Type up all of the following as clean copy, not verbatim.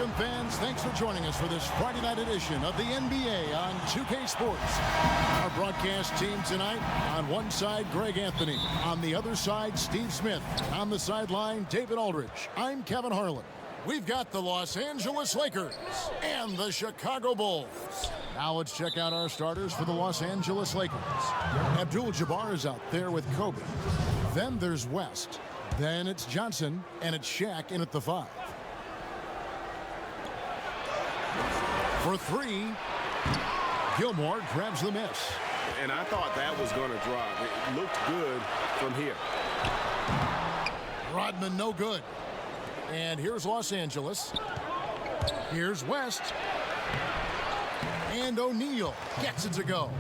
Welcome, fans. Thanks for joining us for this Friday night edition of the NBA on 2K Sports. Our broadcast team tonight, on one side, Greg Anthony. On the other side, Steve Smith. On the sideline, David Aldridge. I'm Kevin Harlan. We've got the Los Angeles Lakers and the Chicago Bulls. Now let's check out our starters for the Los Angeles Lakers. Abdul-Jabbar is out there with Kobe. Then there's West. Then it's Johnson, and it's Shaq in at the 5. For 3, Gilmore grabs the miss. And I thought that was going to drop. It looked good from here. Rodman, no good. And here's Los Angeles. Here's West. And O'Neal gets it to go.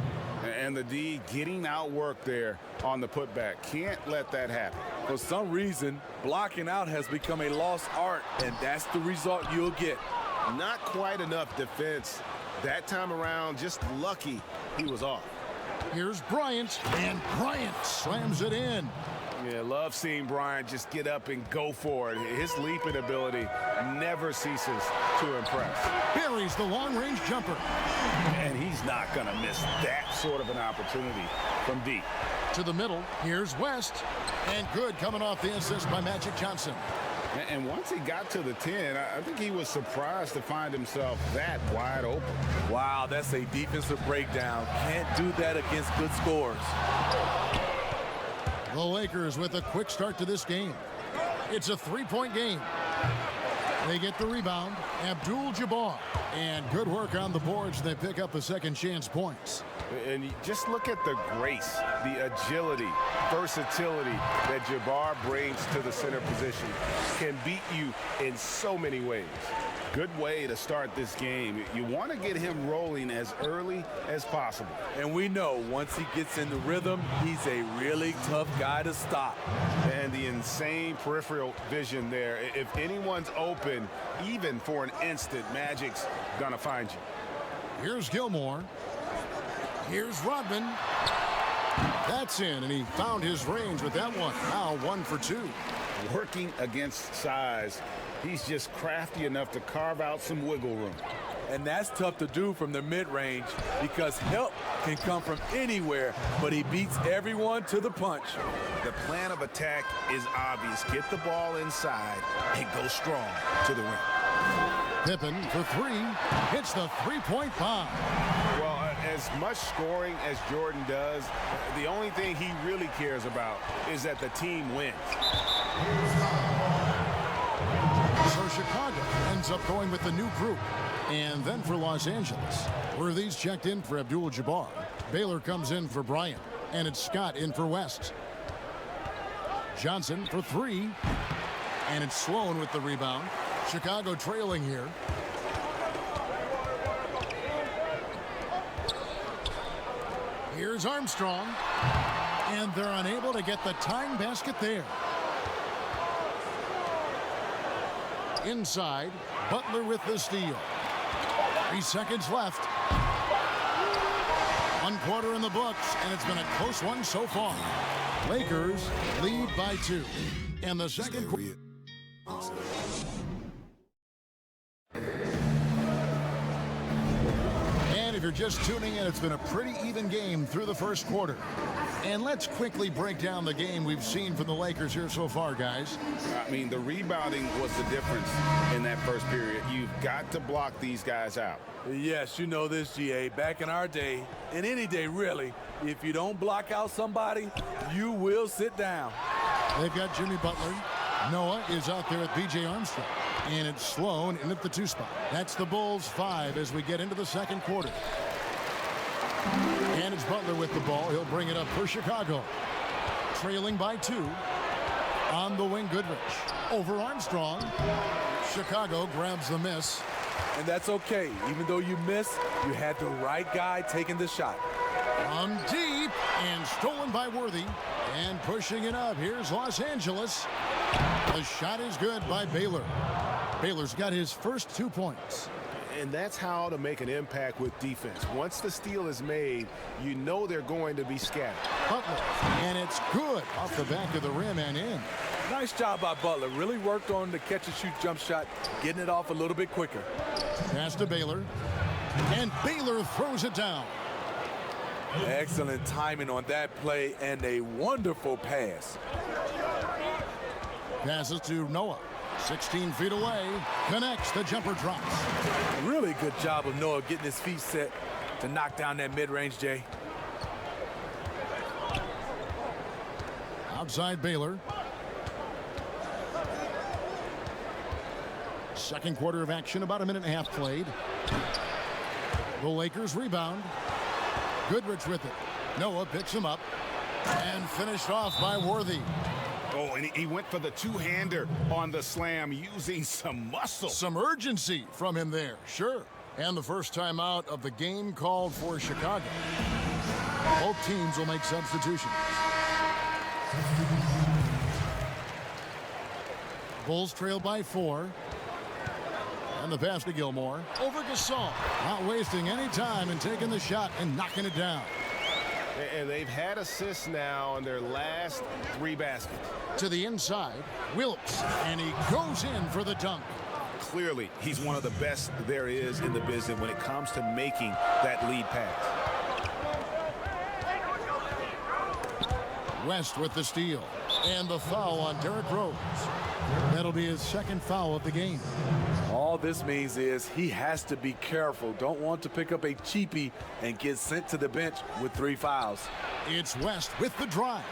And the D getting outworked there on the putback. Can't let that happen. For some reason, blocking out has become a lost art, and that's the result you'll get. Not quite enough defense that time around. Just lucky he was off. Here's Bryant, and Bryant slams it in. Yeah, love seeing Bryant just get up and go for it. His leaping ability never ceases to impress. Buries the long-range jumper. And he's not going to miss that sort of an opportunity from deep. To the middle, here's West. And good coming off the assist by Magic Johnson. And once he got to the 10, I think he was surprised to find himself that wide open. Wow, that's a defensive breakdown. Can't do that against good scores. The Lakers with a quick start to this game. It's a 3-point game. They get the rebound. Abdul-Jabbar. And good work on the boards. They pick up the second chance points. And you just look at the grace, the agility, versatility that Jabbar brings to the center position. Can beat you in so many ways. Good way to start this game. You want to get him rolling as early as possible. And we know once he gets in the rhythm, he's a really tough guy to stop. And the insane peripheral vision there. If anyone's open, even for an instant, Magic's gonna find you. Here's Gilmore. Here's Rodman. That's in, and he found his range with that one. Now 1 for 2. Working against size. He's just crafty enough to carve out some wiggle room. And that's tough to do from the mid-range because help can come from anywhere, but he beats everyone to the punch. The plan of attack is obvious. Get the ball inside and go strong to the rim. Pippen for 3. Hits the three-point bomb. Well, as much scoring as Jordan does, the only thing he really cares about is that the team wins. So Chicago ends up going with the new group. And then for Los Angeles, Worthy's checked in for Abdul-Jabbar. Baylor comes in for Bryant. And it's Scott in for West. Johnson for 3. And it's Sloan with the rebound. Chicago trailing here. Here's Armstrong. And they're unable to get the tying basket there. Inside, Butler with the steal. 3 seconds left. 1 quarter in the books, and it's been a close one so far. Lakers lead by 2. And the second quarter. And if you're just tuning in, it's been a pretty even game through the first quarter. And let's quickly break down the game we've seen from the Lakers here so far, guys. I mean, the rebounding was the difference in that first period. You've got to block these guys out. Yes, you know this, GA. Back in our day, and any day really, if you don't block out somebody, you will sit down. They've got Jimmy Butler. Noah is out there with B.J. Armstrong. And it's Sloan in at the 2 spot. That's the Bulls 5 as we get into the second quarter. And it's Butler with the ball. He'll bring it up for Chicago. Trailing by 2. On the wing, Goodrich. Over Armstrong. Chicago grabs the miss. And that's okay. Even though you missed, you had the right guy taking the shot. On deep and stolen by Worthy. And pushing it up. Here's Los Angeles. The shot is good by Baylor. Baylor's got his first 2 points. And that's how to make an impact with defense. Once the steal is made, you know they're going to be scattered. Butler, and it's good off the back of the rim and in. Nice job by Butler. Really worked on the catch-and-shoot jump shot, getting it off a little bit quicker. Pass to Baylor. And Baylor throws it down. Excellent timing on that play and a wonderful pass. Passes to Noah. 16 feet away. Connects. The jumper drops. Really good job of Noah getting his feet set to knock down that mid-range, Jay. Outside Baylor. Second quarter of action, about a minute and a half played. The Lakers rebound. Goodrich with it. Noah picks him up and finished off by Worthy. Oh, and he went for the two-hander on the slam using some muscle. Some urgency from him there, sure. And the first time out of the game called for Chicago. Both teams will make substitutions. Bulls trail by 4. And the pass to Gilmore. Over Gasol. Not wasting any time and taking the shot and knocking it down. And they've had assists now in their last 3 baskets. To the inside, Wilkes. And he goes in for the dunk. Clearly, he's one of the best there is in the business when it comes to making that lead pass. West with the steal. And the foul on Derrick Rose. That'll be his second foul of the game. All this means is he has to be careful. Don't want to pick up a cheapie and get sent to the bench with 3 fouls. It's West with the drive.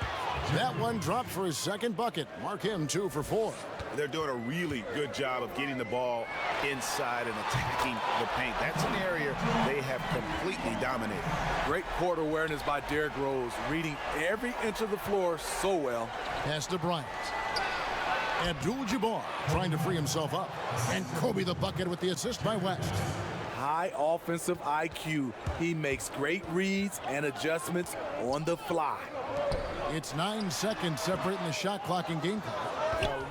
That one dropped for his second bucket. Mark him 2 for 4. They're doing a really good job of getting the ball inside and attacking the paint. That's an area they have completely dominated. Great court awareness by Derrick Rose, reading every inch of the floor so well. Pass to Bryant. Abdul-Jabbar trying to free himself up. And Kobe the bucket with the assist by West. High offensive IQ. He makes great reads and adjustments on the fly. It's 9 seconds separating the shot clock and game clock.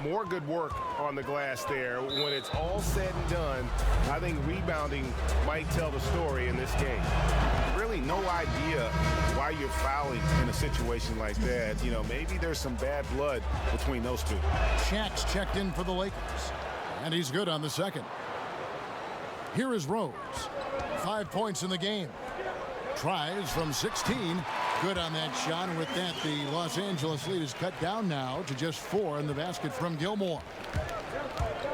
More good work on the glass there. When it's all said and done, I think rebounding might tell the story in this game. Really no idea why you're fouling in a situation like that. You know, maybe there's some bad blood between those two. Shaq's checked in for the Lakers. And he's good on the second. Here is Rose. 5 points in the game. Tries from 16. Good on that shot, and with that, the Los Angeles lead is cut down now to just 4 in the basket from Gilmore.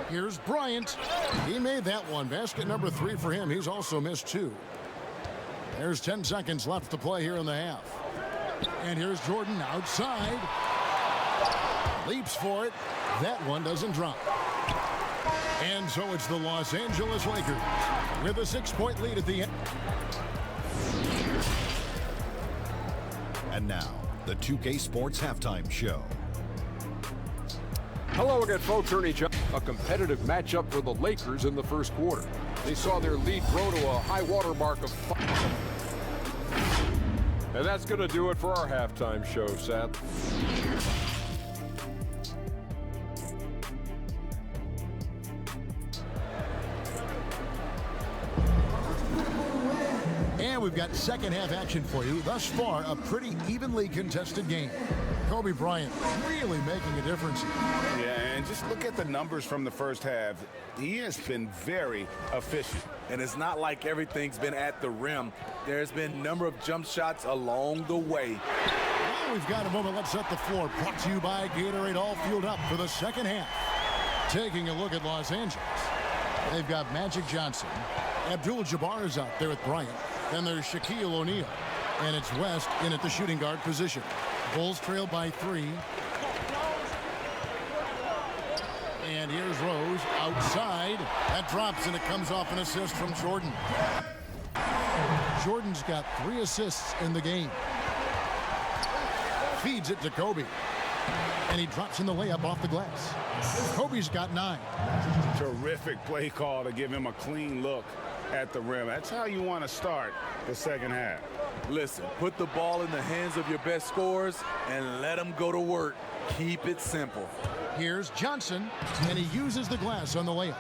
Here's Bryant. He made that one. Basket number 3 for him. He's also missed 2. There's 10 seconds left to play here in the half. And here's Jordan outside. Leaps for it. That one doesn't drop. And so it's the Los Angeles Lakers with a 6-point lead at the end. And now, the 2K Sports Halftime Show. Hello again, folks. Ernie Johnson. A competitive matchup for the Lakers in the first quarter. They saw their lead grow to a high water mark of 5. And that's going to do it for our halftime show, Seth. And we've got second half action for you. Thus far, a pretty evenly contested game. Kobe Bryant really making a difference. Yeah, and just look at the numbers from the first half. He has been very efficient. And it's not like everything's been at the rim. There's been a number of jump shots along the way. Well, we've got a moment. Let's set the floor. Brought to you by Gatorade, all fueled up for the second half. Taking a look at Los Angeles. They've got Magic Johnson. Abdul-Jabbar is out there with Bryant. Then there's Shaquille O'Neal. And it's West in at the shooting guard position. Bulls trail by 3. And here's Rose outside. That drops, and it comes off an assist from Jordan. Jordan's got 3 assists in the game. Feeds it to Kobe. And he drops in the layup off the glass. Kobe's got 9. Terrific play call to give him a clean look at the rim. That's how you want to start the second half. Listen, put the ball in the hands of your best scorers and let them go to work. Keep it simple. Here's Johnson, and he uses the glass on the layup.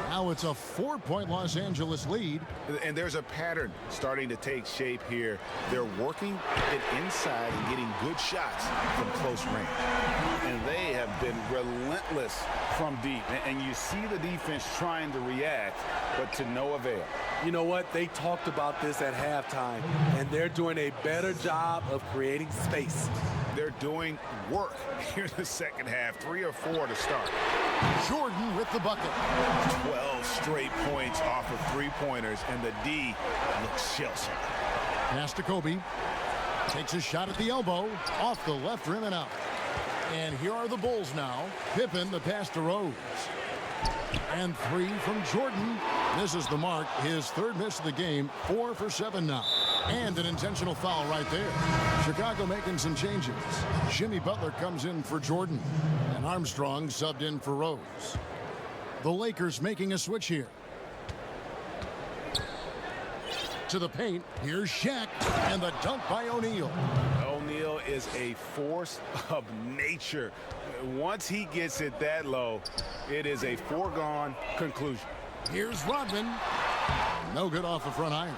Now it's a 4-point Los Angeles lead. And there's a pattern starting to take shape here. They're working it inside and getting good shots from close range. And they have been relentless from deep. And you see the defense trying to react, but to no avail. You know what? They talked about this at halftime, and they're doing a better job of creating space. They're doing work here in the second half. 3 or 4 to start. Jordan with the bucket. 12 straight points off of 3-pointers, and the D looks shell-shocked. Pass to Kobe. Takes a shot at the elbow. Off the left rim and out. And here are the Bulls now. Pippen the pass to Rose. And 3 from Jordan. Misses the mark. His 3rd miss of the game. 4 for 7 now. And an intentional foul right there. Chicago making some changes. Jimmy Butler comes in for Jordan. And Armstrong subbed in for Rose. The Lakers making a switch here. To the paint. Here's Shaq. And the dunk by O'Neal. O'Neal is a force of nature. Once he gets it that low, it is a foregone conclusion. Here's Rodman. No good off the front iron.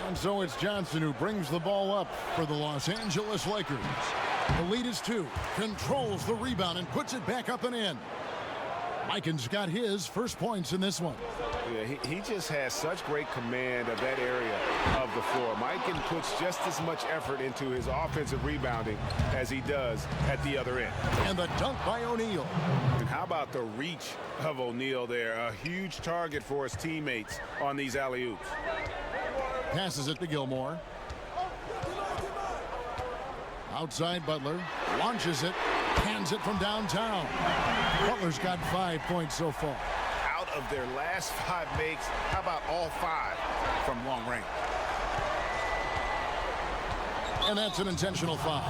And so it's Johnson who brings the ball up for the Los Angeles Lakers. The lead is 2. Controls the rebound and puts it back up and in. Mikan's got his first points in this one. Yeah, he just has such great command of that area of the floor. Mikan puts just as much effort into his offensive rebounding as he does at the other end. And the dunk by O'Neal. And how about the reach of O'Neal there? A huge target for his teammates on these alley-oops. Passes it to Gilmore. Outside Butler. Launches it. Hands it from downtown. Butler's got 5 points so far. Out of their last 5 makes, how about all 5 from long range? And that's an intentional foul.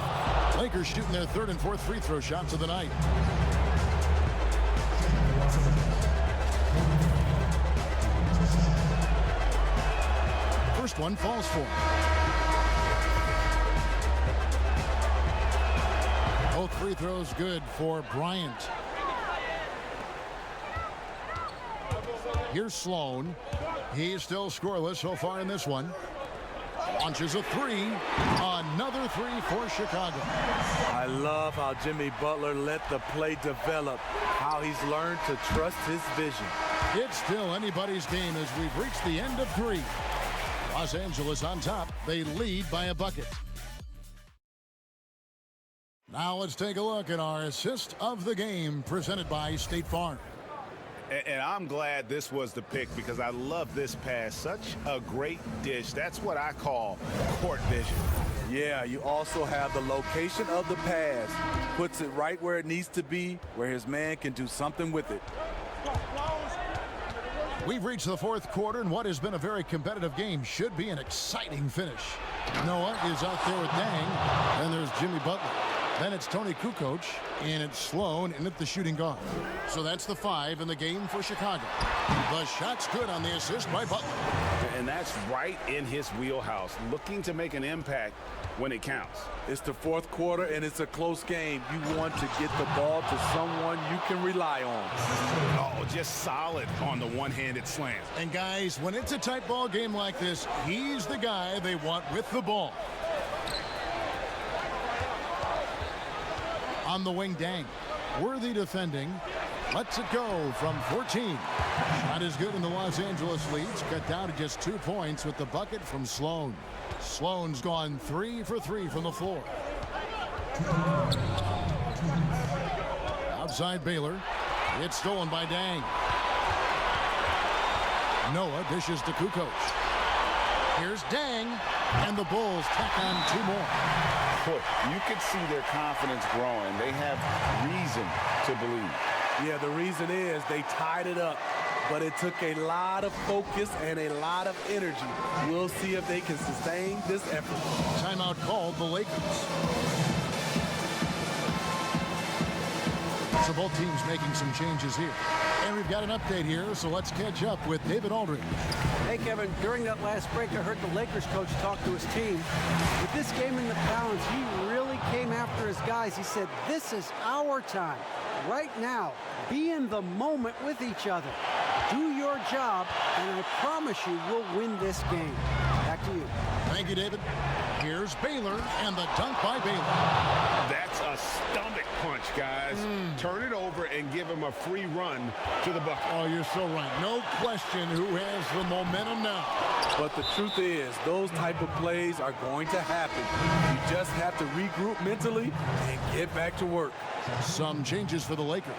Lakers shooting their 3rd and 4th free throw shots of the night. First one falls for him. Both free throws good for Bryant. Here's Sloan. He's still scoreless so far in this one. Launches a 3. Another 3 for Chicago. I love how Jimmy Butler let the play develop, how he's learned to trust his vision. It's still anybody's game as we've reached the end of 3. Los Angeles on top. They lead by a bucket. Now let's take a look at our assist of the game presented by State Farm. And I'm glad this was the pick because I love this pass. Such a great dish. That's what I call court vision. Yeah, you also have the location of the pass. Puts it right where it needs to be, where his man can do something with it. We've reached the 4th quarter, and what has been a very competitive game should be an exciting finish. Noah is out there with Dang, and there's Jimmy Butler. Then it's Tony Kukoc, and it's Sloan in at the shooting guard. So that's the 5 in the game for Chicago. The shot's good on the assist by Butler. And that's right in his wheelhouse, looking to make an impact when it counts. It's the 4th quarter, and it's a close game. You want to get the ball to someone you can rely on. Oh, just solid on the one-handed slam. And guys, when it's a tight ball game like this, he's the guy they want with the ball. On the wing, Dang. Worthy defending. Lets it go from 14. Shot is good in the Los Angeles leads. Cut down to just 2 points with the bucket from Sloan. Sloan's gone 3 for 3 from the floor. Outside Baylor. It's stolen by Dang. Noah dishes to Kukoc. Here's Dang. And the Bulls tack on 2 more. Boy, you could see their confidence growing. They have reason to believe. Yeah, the reason is they tied it up, but it took a lot of focus and a lot of energy. We'll see if they can sustain this effort. Timeout called the Lakers. So both teams making some changes here. And we've got an update here, so let's catch up with David Aldridge. Hey, Kevin, during that last break, I heard the Lakers coach talk to his team. With this game in the balance, he really came after his guys. He said, this is our time. right now. Be in the moment with each other. Do your job, and I promise you we'll win this game. Back to you. Thank you, David. Here's Baylor and the dunk by Baylor. That's a stomach punch, guys. Turn it over and give him a free run to the bucket. Oh, you're so right. No question who has the momentum now. But the truth is, those type of plays are going to happen. You just have to regroup mentally and get back to work. Some changes for the Lakers.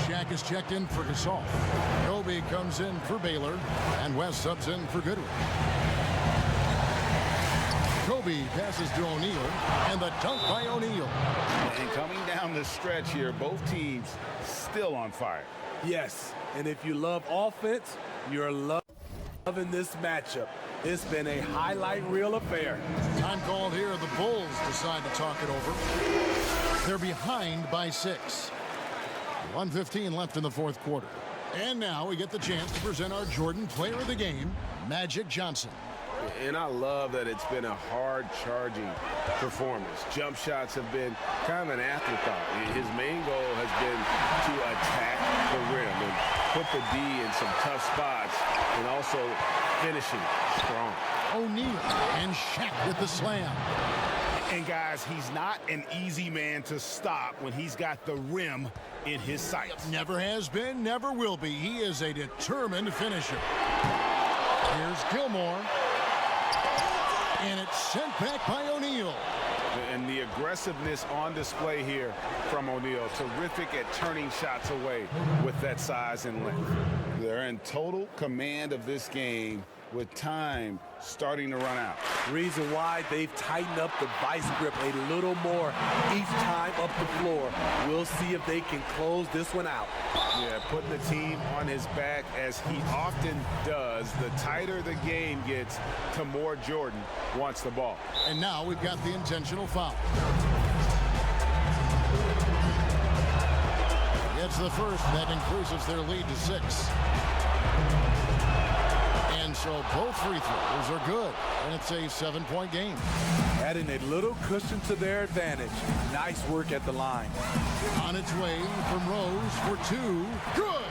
Shaq is checked in for Gasol. Kobe comes in for Baylor, and West subs in for Goodwin. Kobe passes to O'Neal, and the dunk by O'Neal. And coming down the stretch here, both teams still on fire. Yes, and if you love offense, you're loving this matchup. It's been a highlight reel affair. Time called here. The Bulls decide to talk it over. They're behind by 6. 1:15 left in the fourth quarter. And now we get the chance to present our Jordan Player of the Game, Magic Johnson. And I love that it's been a hard-charging performance. Jump shots have been kind of an afterthought. His main goal has been to attack the rim and put the D in some tough spots and also finishing strong. O'Neal and Shaq with the slam. And guys, he's not an easy man to stop when he's got the rim in his sights. Never has been, never will be. He is a determined finisher. Here's Gilmore. And it's sent back by O'Neal. And the aggressiveness on display here from O'Neal. Terrific at turning shots away with that size and length. They're in total command of this game with time starting to run out. Reason why they've tightened up the vice grip a little more each time up the floor. We'll see if they can close this one out. Yeah, putting the team on his back as he often does. The tighter the game gets, the more Jordan wants the ball. And now we've got the intentional foul. It's the first. That increases their lead to 6. And so both free throws are good. And it's a 7-point game. Adding a little cushion to their advantage. Nice work at the line. On its way from Rose for 2. Good.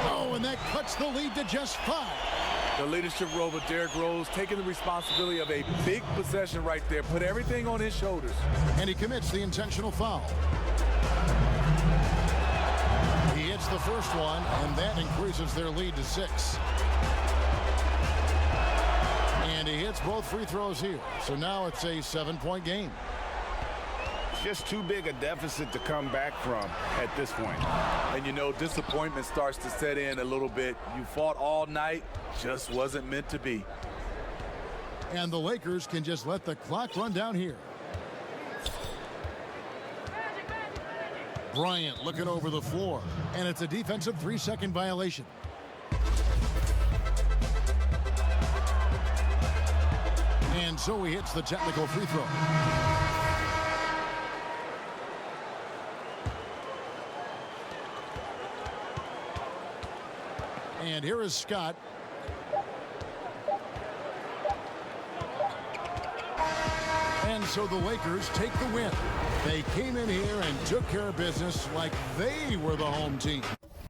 Oh, and that cuts the lead to just 5. The leadership role of Derrick Rose taking the responsibility of a big possession right there. Put everything on his shoulders. And he commits the intentional foul. He hits the first one, and that increases their lead to 6. And he hits both free throws here. So now it's a 7-point game. Just too big a deficit to come back from at this point. And you know, disappointment starts to set in a little bit. You fought all night, just wasn't meant to be. And the Lakers can just let the clock run down here. Bryant looking over the floor, and it's a defensive 3-second violation. And so he hits the technical free throw. And here is Scott. And so the Lakers take the win. They came in here and took care of business like they were the home team.